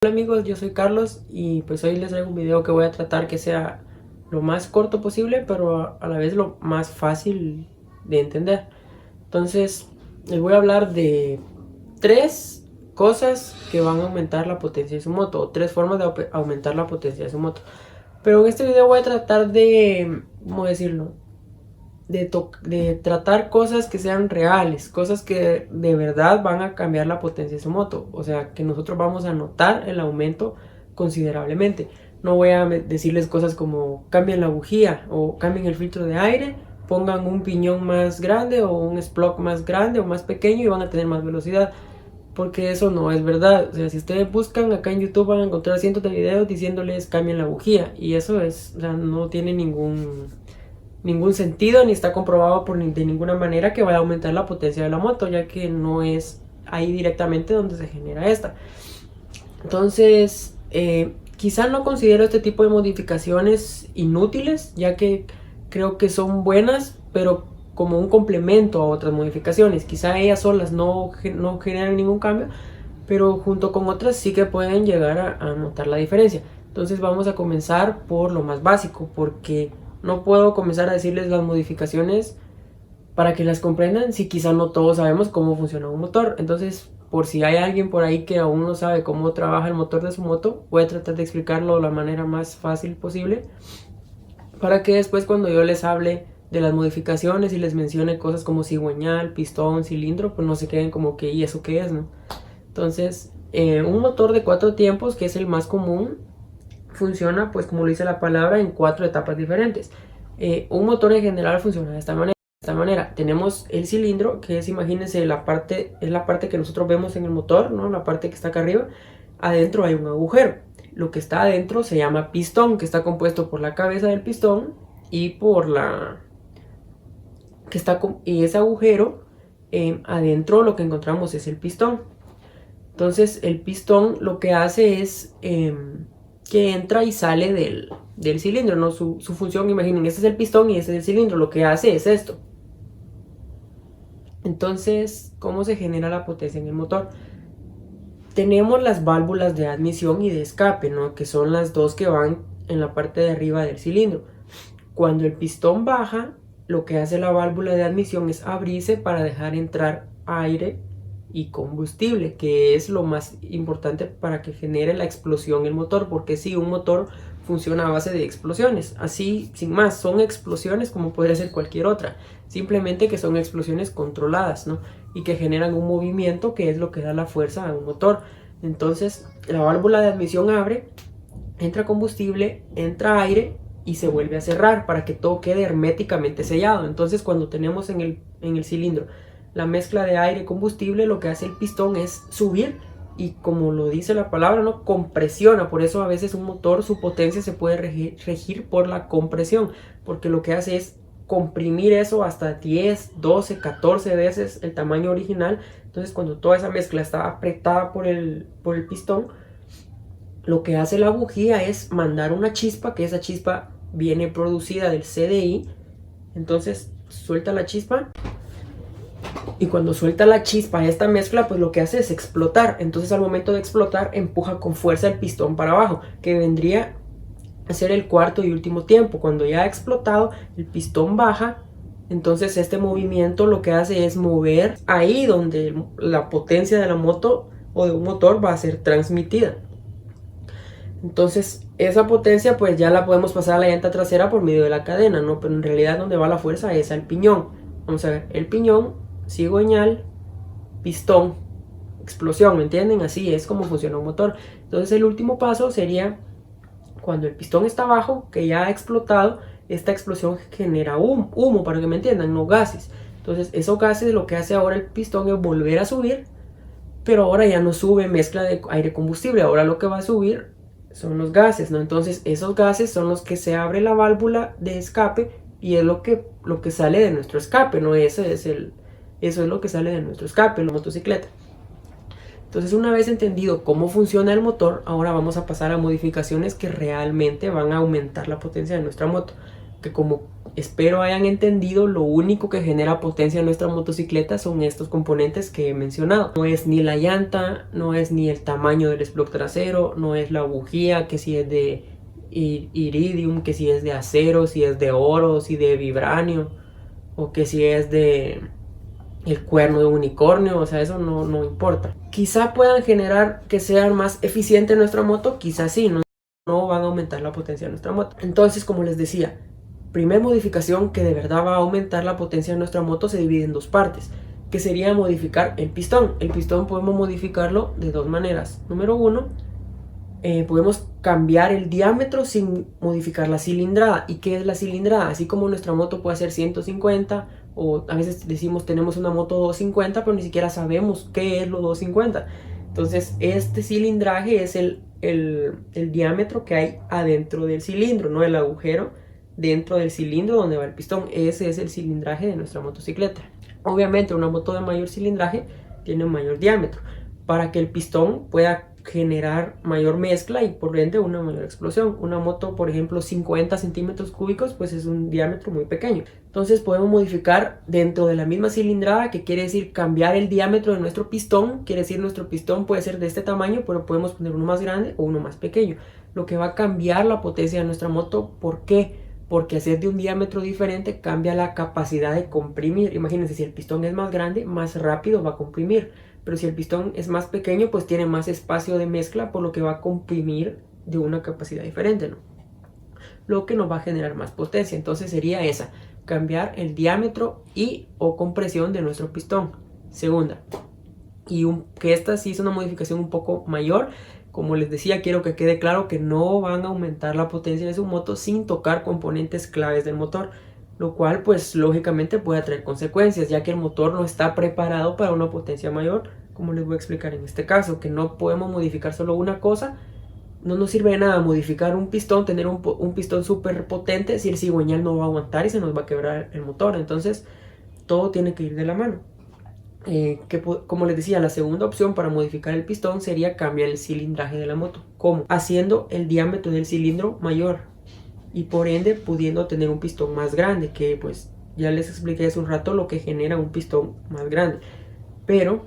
Hola amigos, yo soy Carlos y pues hoy les traigo un video que voy a tratar que sea lo más corto posible, pero a la vez lo más fácil de entender. Entonces, les voy a hablar de tres cosas que van a aumentar la potencia de su moto, o tres formas de aumentar la potencia de su moto. Pero en este video voy a tratar de, ¿cómo decirlo? De tratar cosas que sean reales, cosas que de verdad van a cambiar la potencia de su moto, o sea, que nosotros vamos a notar el aumento considerablemente. No voy a decirles cosas como cambien la bujía o cambien el filtro de aire, pongan un piñón más grande o un sprock más grande o más pequeño y van a tener más velocidad, porque eso no es verdad. O sea, si ustedes buscan acá en YouTube van a encontrar cientos de videos diciéndoles cambien la bujía y eso es, o sea, no tiene ningún sentido ni está comprobado de ninguna manera que vaya a aumentar la potencia de la moto, ya que no es ahí directamente donde se genera esta. Entonces, quizá no considero este tipo de modificaciones inútiles, ya que creo que son buenas, pero como un complemento a otras modificaciones. Quizá ellas solas no generan ningún cambio, pero junto con otras sí que pueden llegar a notar la diferencia. Entonces vamos a comenzar por lo más básico, porque no puedo comenzar a decirles las modificaciones para que las comprendan si quizá no todos sabemos cómo funciona un motor. Entonces, por si hay alguien por ahí que aún no sabe cómo trabaja el motor de su moto, voy a tratar de explicarlo de la manera más fácil posible, para que después cuando yo les hable de las modificaciones y les mencione cosas como cigüeñal, pistón, cilindro, pues no se queden como que ¿y eso qué es?, ¿no? Entonces, un motor de 4 tiempos, que es el más común, funciona, pues como lo dice la palabra, en 4 etapas diferentes. Un motor en general funciona de esta manera. Tenemos el cilindro, que es, imagínense, es la parte que nosotros vemos en el motor, ¿no? La parte que está acá arriba. Adentro hay un agujero. Lo que está adentro se llama pistón, que está compuesto por la cabeza del pistón y por y ese agujero, adentro lo que encontramos es el pistón. Entonces el pistón lo que hace es que entra y sale del cilindro, ¿no? Su función, imaginen, este es el pistón y este es el cilindro, lo que hace es esto. Entonces, ¿cómo se genera la potencia en el motor? Tenemos las válvulas de admisión y de escape, ¿no? Que son las dos que van en la parte de arriba del cilindro. Cuando el pistón baja, lo que hace la válvula de admisión es abrirse para dejar entrar aire y combustible, que es lo más importante para que genere la explosión el motor, porque si un motor funciona a base de explosiones, así sin más, son explosiones como podría ser cualquier otra, simplemente que son explosiones controladas, ¿no? Y que generan un movimiento que es lo que da la fuerza a un motor. Entonces la válvula de admisión abre, entra combustible, entra aire y se vuelve a cerrar para que todo quede herméticamente sellado. Entonces cuando tenemos en el cilindro la mezcla de aire y combustible, lo que hace el pistón es subir y, como lo dice la palabra, ¿no?, compresiona. Por eso a veces un motor, su potencia se puede regir por la compresión, porque lo que hace es comprimir eso hasta 10, 12, 14 veces el tamaño original. Entonces cuando toda esa mezcla está apretada por el pistón, lo que hace la bujía es mandar una chispa, que esa chispa viene producida del CDI. Entonces suelta la chispa, y cuando suelta la chispa esta mezcla, pues lo que hace es explotar. Entonces al momento de explotar empuja con fuerza el pistón para abajo, que vendría a ser el cuarto y último tiempo. Cuando ya ha explotado, el pistón baja. Entonces este movimiento lo que hace es mover ahí donde la potencia de la moto o de un motor va a ser transmitida. Entonces esa potencia pues ya la podemos pasar a la llanta trasera por medio de la cadena, ¿no? Pero en realidad donde va la fuerza es al piñón. Vamos a ver, el piñón, cigüeñal, pistón, explosión, ¿me entienden? Así es como funciona un motor. Entonces el último paso sería cuando el pistón está abajo, que ya ha explotado, esta explosión genera humo, para que me entiendan, no gases. Entonces esos gases, lo que hace ahora el pistón es volver a subir, pero ahora ya no sube mezcla de aire combustible, ahora lo que va a subir son los gases, ¿no? Entonces esos gases son los que se abre la válvula de escape y es lo que sale de nuestro escape, ¿no? Eso es lo que sale de nuestro escape, la motocicleta. Entonces, una vez entendido cómo funciona el motor, ahora vamos a pasar a modificaciones que realmente van a aumentar la potencia de nuestra moto. que como espero hayan entendido, lo único que genera potencia en nuestra motocicleta son estos componentes que he mencionado. No es ni la llanta, no es ni el tamaño del spock trasero, no es la bujía, que si es de iridium, que si es de acero, si es de oro, si de vibranio, o que si es de el cuerno de unicornio, o sea, eso no importa. Quizá puedan generar que sea más eficiente nuestra moto, quizá sí, no van a aumentar la potencia de nuestra moto. Entonces, como les decía, primera modificación que de verdad va a aumentar la potencia de nuestra moto se divide en dos partes, que sería modificar el pistón. El pistón podemos modificarlo de dos maneras. Número uno, podemos cambiar el diámetro sin modificar la cilindrada. ¿Y qué es la cilindrada? Así como nuestra moto puede ser 150, o a veces decimos tenemos una moto 250, pero ni siquiera sabemos qué es lo 250. Entonces este cilindraje es el diámetro que hay adentro del cilindro, no el agujero dentro del cilindro donde va el pistón. Ese es el cilindraje de nuestra motocicleta. Obviamente una moto de mayor cilindraje tiene un mayor diámetro para que el pistón pueda generar mayor mezcla y por ende una mayor explosión. Una moto, por ejemplo, 50 centímetros cúbicos, pues es un diámetro muy pequeño. Entonces podemos modificar dentro de la misma cilindrada, que quiere decir cambiar el diámetro de nuestro pistón. Quiere decir nuestro pistón puede ser de este tamaño, pero podemos poner uno más grande o uno más pequeño, lo que va a cambiar la potencia de nuestra moto. ¿Por qué? Porque hacer de un diámetro diferente cambia la capacidad de comprimir. Imagínense, si el pistón es más grande, más rápido va a comprimir. Pero si el pistón es más pequeño, pues tiene más espacio de mezcla, por lo que va a comprimir de una capacidad diferente, ¿no? Lo que nos va a generar más potencia. Entonces sería esa, cambiar el diámetro y o compresión de nuestro pistón. Segunda, que esta sí es una modificación un poco mayor. Como les decía, quiero que quede claro que no van a aumentar la potencia de su moto sin tocar componentes claves del motor, lo cual pues lógicamente puede traer consecuencias, ya que el motor no está preparado para una potencia mayor, como les voy a explicar en este caso, que no podemos modificar solo una cosa. No nos sirve de nada modificar un pistón, tener un pistón súper potente, si el cigüeñal no va a aguantar y se nos va a quebrar el motor. Entonces todo tiene que ir de la mano. Como les decía, la segunda opción para modificar el pistón sería cambiar el cilindraje de la moto. ¿Cómo? Haciendo el diámetro del cilindro mayor y por ende pudiendo tener un pistón más grande, que pues ya les expliqué hace un rato lo que genera un pistón más grande. Pero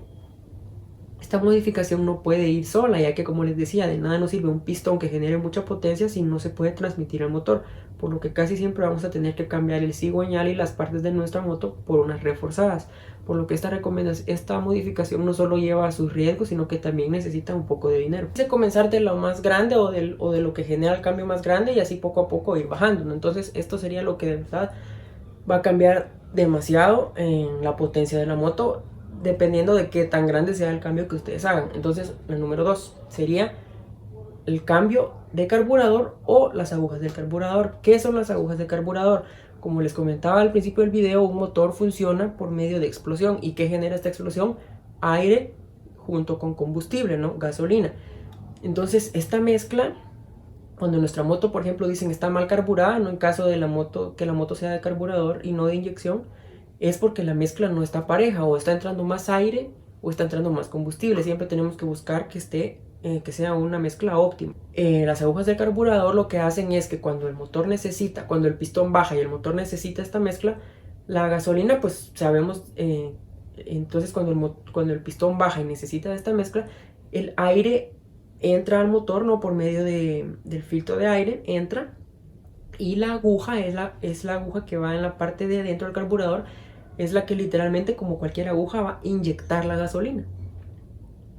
esta modificación no puede ir sola, ya que como les decía, de nada nos sirve un pistón que genere mucha potencia si no se puede transmitir al motor, por lo que casi siempre vamos a tener que cambiar el cigüeñal y las partes de nuestra moto por unas reforzadas, por lo que esta modificación no solo lleva a sus riesgos, sino que también necesita un poco de dinero. Hay que comenzar de lo más grande o de lo que genera el cambio más grande y así poco a poco ir bajando, ¿no? Entonces esto sería lo que de verdad va a cambiar demasiado en la potencia de la moto, dependiendo de qué tan grande sea el cambio que ustedes hagan. Entonces el número 2 sería el cambio de carburador o las agujas del carburador. ¿Qué son las agujas de carburador? Como les comentaba al principio del video, un motor funciona por medio de explosión. ¿Y qué genera esta explosión? Aire junto con combustible, ¿no? Gasolina. Entonces esta mezcla, cuando nuestra moto, por ejemplo, dicen está mal carburada, no en caso de que la moto sea de carburador y no de inyección, es porque la mezcla no está pareja, o está entrando más aire o está entrando más combustible. Siempre tenemos que buscar que sea una mezcla óptima. Las agujas de carburador lo que hacen es que cuando el pistón baja y el motor necesita esta mezcla, la gasolina, pues sabemos, entonces cuando el pistón baja y necesita esta mezcla, el aire entra al motor, no por medio del filtro de aire, entra, y la aguja es la aguja que va en la parte de adentro del carburador, es la que literalmente, como cualquier aguja, va a inyectar la gasolina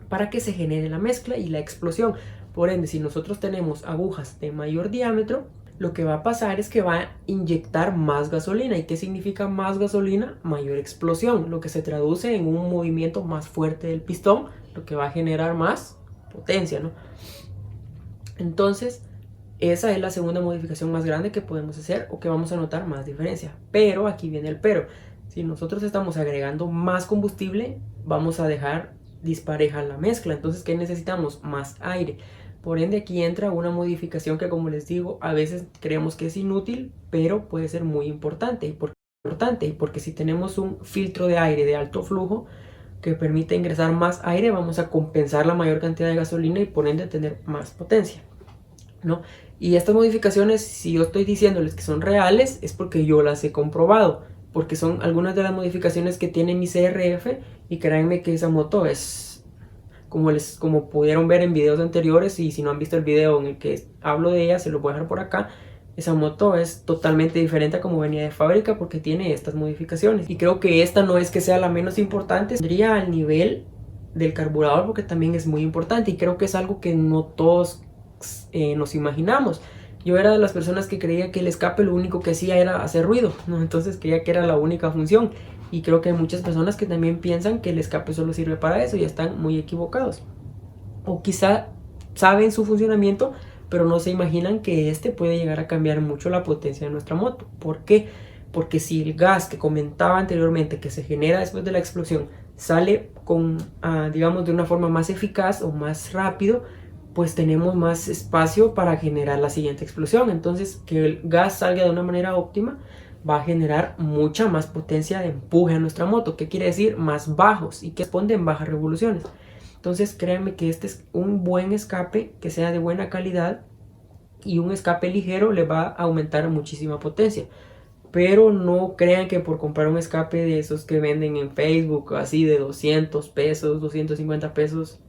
para que se genere la mezcla y la explosión. Por ende, si nosotros tenemos agujas de mayor diámetro, lo que va a pasar es que va a inyectar más gasolina. ¿Y qué significa más gasolina? Mayor explosión, lo que se traduce en un movimiento más fuerte del pistón, lo que va a generar más potencia, ¿no? Entonces, esa es la segunda modificación más grande que podemos hacer o que vamos a notar más diferencia. Pero aquí viene el pero. Si nosotros estamos agregando más combustible, vamos a dejar dispareja la mezcla. Entonces, ¿qué necesitamos? Más aire. Por ende, aquí entra una modificación que, como les digo, a veces creemos que es inútil, pero puede ser muy importante. Y porque si tenemos un filtro de aire de alto flujo que permite ingresar más aire, vamos a compensar la mayor cantidad de gasolina y por ende tener más potencia. ¿no? Y estas modificaciones, si yo estoy diciéndoles que son reales, es porque yo las he comprobado, porque son algunas de las modificaciones que tiene mi CRF, y créanme que esa moto es, como pudieron ver en videos anteriores, y si no han visto el video en el que hablo de ella, se lo voy a dejar por acá. Esa moto es totalmente diferente a como venía de fábrica porque tiene estas modificaciones. Y creo que esta no es que sea la menos importante, tendría al nivel del carburador porque también es muy importante, y creo que es algo que no todos nos imaginamos. Yo era de las personas que creía que el escape lo único que hacía era hacer ruido, ¿no? Entonces creía que era la única función, y creo que hay muchas personas que también piensan que el escape solo sirve para eso y están muy equivocados. O quizá saben su funcionamiento, pero no se imaginan que este puede llegar a cambiar mucho la potencia de nuestra moto. ¿Por qué? Porque si el gas que comentaba anteriormente que se genera después de la explosión sale con, digamos, de una forma más eficaz o más rápido, pues tenemos más espacio para generar la siguiente explosión. Entonces, que el gas salga de una manera óptima va a generar mucha más potencia de empuje a nuestra moto. ¿Qué quiere decir? Más bajos, y que responden bajas revoluciones. Entonces créanme que este es un buen escape que sea de buena calidad, y un escape ligero le va a aumentar muchísima potencia. Pero no crean que por comprar un escape de esos que venden en Facebook, así de 200 pesos, 250 pesos,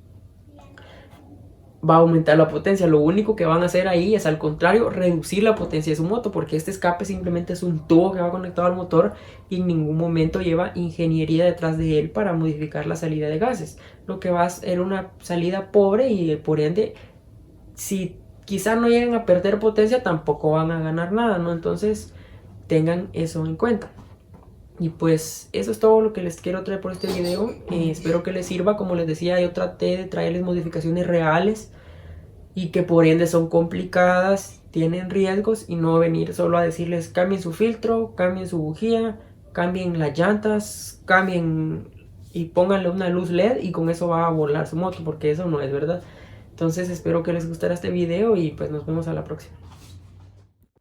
va a aumentar la potencia. Lo único que van a hacer ahí es, al contrario, reducir la potencia de su moto, porque este escape simplemente es un tubo que va conectado al motor y en ningún momento lleva ingeniería detrás de él para modificar la salida de gases. Lo que va a ser una salida pobre, y por ende, si quizá no llegan a perder potencia, tampoco van a ganar nada, ¿no? Entonces tengan eso en cuenta. Y pues eso es todo lo que les quiero traer por este video. Espero que les sirva. Como les decía, yo traté de traerles modificaciones reales y que por ende son complicadas, tienen riesgos, y no venir solo a decirles cambien su filtro, cambien su bujía, cambien las llantas, cambien y pónganle una luz LED y con eso va a volar su moto, porque eso no es verdad. Entonces espero que les gustara este video y pues nos vemos a la próxima.